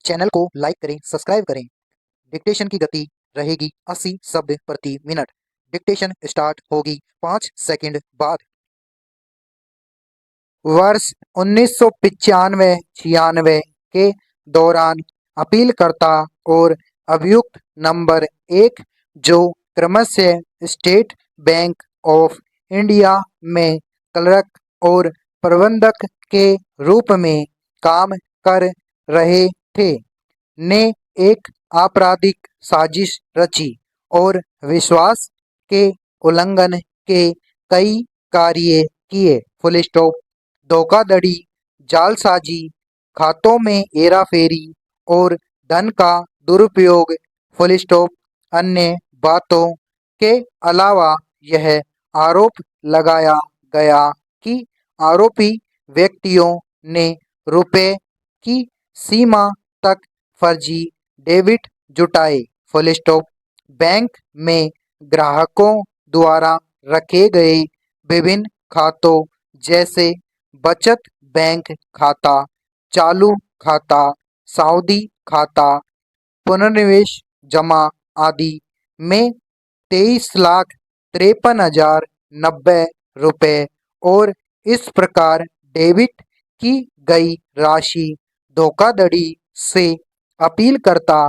Channel को like करें, subscribe करें। डिक्टेशन की गति रहेगी 80 शब्द प्रति मिनट। डिक्टेशन स्टार्ट होगी 5 सेकंड बाद। वर्ष 1995-96 के दौरान अपीलकर्ता और अभियुक्त नंबर 1, जो क्रमशः स्टेट बैंक ऑफ इंडिया में क्लर्क और प्रबंधक के रूप में काम कर रहे थे, ने एक आपराधिक साजिश रची और विश्वास के उल्लंघन के कई कार्य किए। Full stop. धोखाधड़ी, जालसाजी, खातों में हेराफेरी और धन का दुरुपयोग। Full stop. अन्य बातों के अलावा यह आरोप लगाया गया कि आरोपी व्यक्तियों ने रुपए की सीमा तक फर्जी डेबिट जुटाए। Full stop. बैंक में ग्राहकों द्वारा रखे गए विभिन्न खातों जैसे बचत बैंक खाता, चालू खाता, सावधि खाता, पुनर्निवेश जमा आदि में 23,53,090 रुपए और इस प्रकार डेबिट की गई राशि धोखाधड़ी से अपीलकर्ता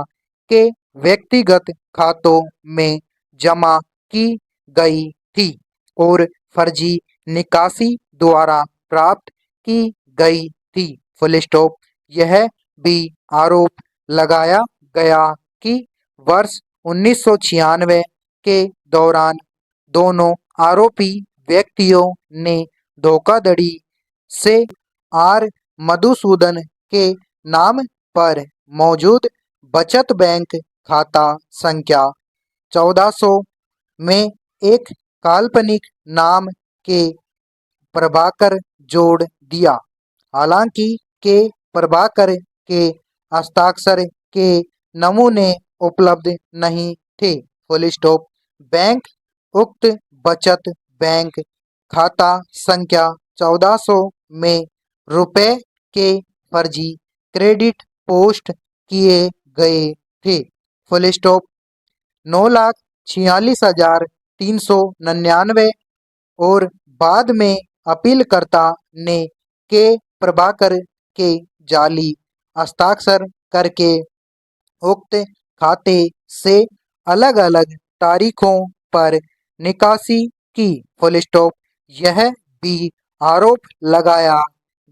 के व्यक्तिगत खातों में जमा की गई थी और फर्जी निकासी द्वारा प्राप्त की गई थी। Full stop. यह भी आरोप लगाया गया कि वर्ष 1996 के दौरान दोनों आरोपी व्यक्तियों ने धोखाधड़ी से आर मधुसूदन के नाम पर मौजूद बचत बैंक खाता संख्या 1400 में एक काल्पनिक नाम के प्रभाकर जोड़ दिया। हालांकि के प्रभाकर के हस्ताक्षर के नमूने उपलब्ध नहीं थे। Full stop. बैंक उक्त बचत बैंक खाता संख्या 1400 में रुपए के फर्जी क्रेडिट पोस्ट किए गए थे। Full stop. 9,46,399 और बाद में अपीलकर्ता ने के प्रभाकर के जाली हस्ताक्षर करके उक्त खाते से अलग अलग तारीखों पर निकासी की। Full stop. यह भी आरोप लगाया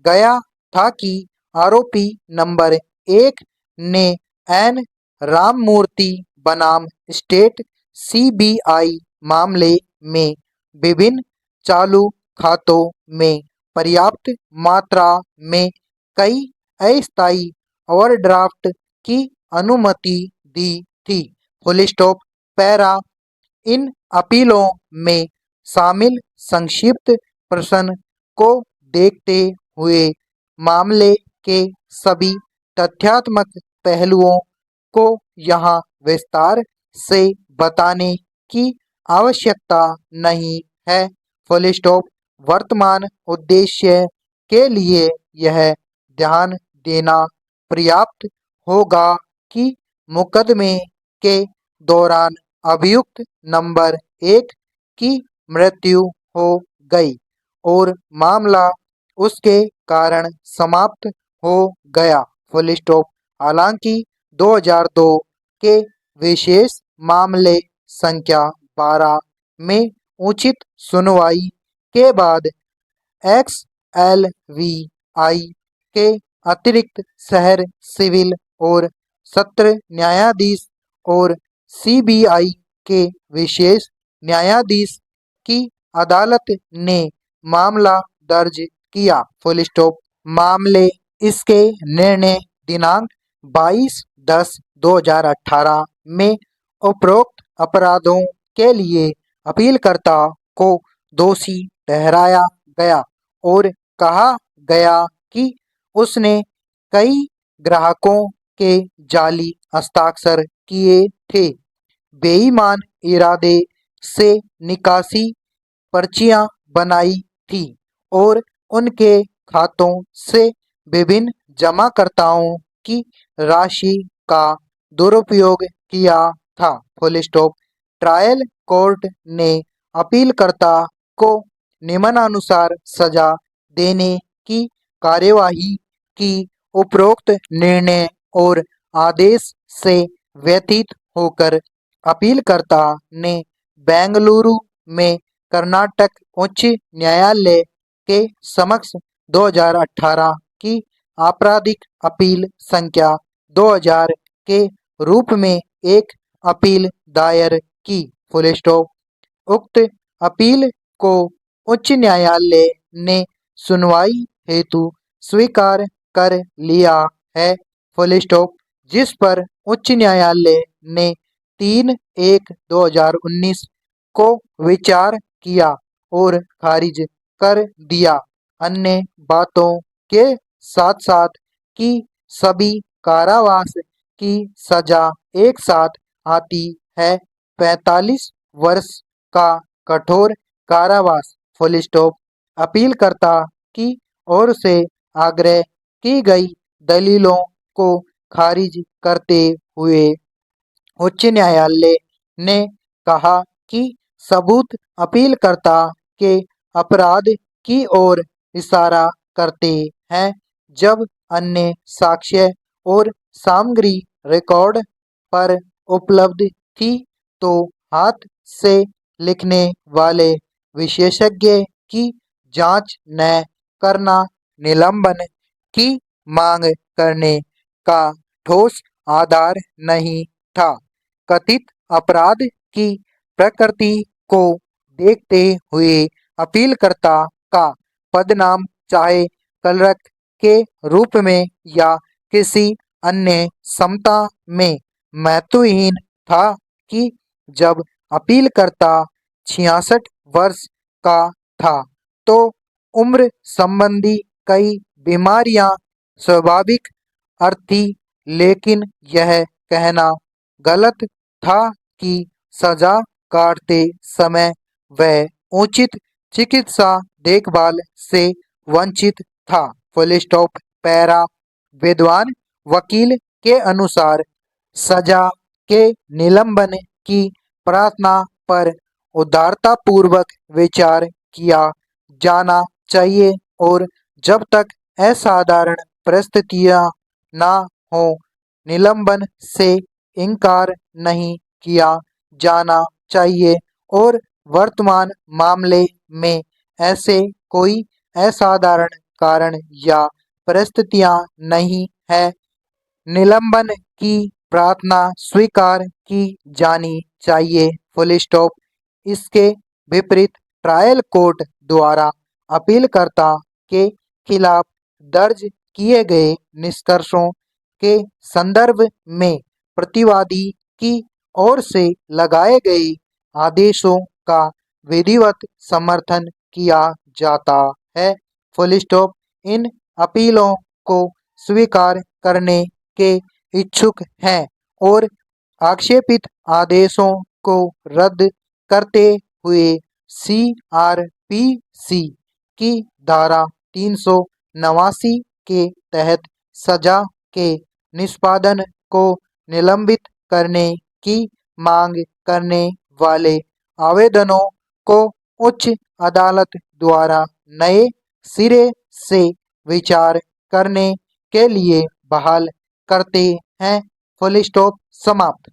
गया था कि आरोपी नंबर 1 ने एन राममूर्ति बनाम स्टेट सीबीआई मामले में विभिन्न चालू खातों में पर्याप्त मात्रा में कई अस्थायी ओवरड्राफ्ट की अनुमति दी थी। Full stop. पैरा। इन अपीलों में शामिल संक्षिप्त प्रश्न को देखते हुए मामले के सभी तथ्यात्मक पहलुओं को यहाँ विस्तार से बताने की आवश्यकता नहीं है। Full stop. वर्तमान उद्देश्य के लिए यह ध्यान देना पर्याप्त होगा कि मुकदमे के दौरान अभियुक्त नंबर 1 की मृत्यु हो गई और मामला उसके कारण समाप्त हो गया। Full stop. हालांकि 2002 के विशेष मामले संख्या 12 में उचित सुनवाई के बाद XLVI के अतिरिक्त शहर सिविल और सत्र न्यायाधीश और सीबीआई के विशेष न्यायाधीश की अदालत ने मामला दर्ज किया। Full stop. मामले इसके निर्णय दिनांक 22/10/2018 में उपरोक्त अपराधों के लिए अपीलकर्ता को दोषी ठहराया गया और कहा गया कि उसने कई ग्राहकों के जाली हस्ताक्षर किए थे, बेईमान इरादे से निकासी पर्चियां बनाई थी और उनके खातों से विभिन्न जमाकर्ताओं की राशि का दुरुपयोग किया था। Full stop. ट्रायल कोर्ट ने अपीलकर्ता को निम्नानुसार सजा देने की कार्यवाही की। उपरोक्त निर्णय और आदेश से व्यथित होकर अपीलकर्ता ने बेंगलुरु में कर्नाटक उच्च न्यायालय के समक्ष 2018 की आपराधिक अपील संख्या 2000 के रूप में एक अपील दायर की। Full stop. उक्त अपील को उच्च न्यायालय ने सुनवाई हेतु स्वीकार कर लिया है। Full stop. जिस पर उच्च न्यायालय ने 3/1/2019 को विचार किया और खारिज कर दिया। अन्य बातों के साथ साथ कि सभी कारावास की सजा एक साथ आती है 45 वर्ष का कठोर कारावास। Full stop. अपीलकर्ता की ओर से आग्रह की गई दलीलों को खारिज करते हुए उच्च न्यायालय ने कहा कि सबूत अपीलकर्ता के अपराध की ओर इशारा करते हैं, जब अन्य साक्ष्य और सामग्री रिकॉर्ड पर उपलब्ध थी तो हाथ से लिखने वाले विशेषज्ञ की जांच न करना निलंबन की मांग करने का ठोस आधार नहीं था। कथित अपराध की प्रकृति को देखते हुए अपीलकर्ता का पदनाम चाहे क्लर्क के रूप में या किसी अन्य समता में महत्वहीन था कि जब अपीलकर्ता 66 वर्ष का था तो उम्र संबंधी कई बीमारियां स्वाभाविक थी, लेकिन यह कहना गलत था कि सजा काटते समय वह उचित चिकित्सा देखभाल से वंचित था। Full stop. पैरा। विद्वान वकील के अनुसार सजा के निलंबन की प्रार्थना पर उदारतापूर्वक विचार किया जाना चाहिए और जब तक असाधारण परिस्थितियां ना हो निलंबन से इनकार नहीं किया जाना चाहिए और वर्तमान मामले में ऐसे कोई असाधारण कारण या परिस्थितियां नहीं है। निलंबन की प्रार्थना स्वीकार की जानी चाहिए। Full stop. इसके विपरीत ट्रायल कोर्ट द्वारा अपीलकर्ता के खिलाफ दर्ज किए गए निष्कर्षों के संदर्भ में प्रतिवादी की ओर से लगाए गए आदेशों का विधिवत समर्थन किया जाता है। Full stop. इन अपीलों को स्वीकार करने के इच्छुक हैं और आक्षेपित आदेशों को रद्द करते हुए सीआरपीसी की धारा 389 के तहत सजा के निष्पादन को निलंबित करने की मांग करने वाले आवेदनों को उच्च अदालत द्वारा नए सिरे से विचार करने के लिए बहाल करते हैं। Full stop. समाप्त।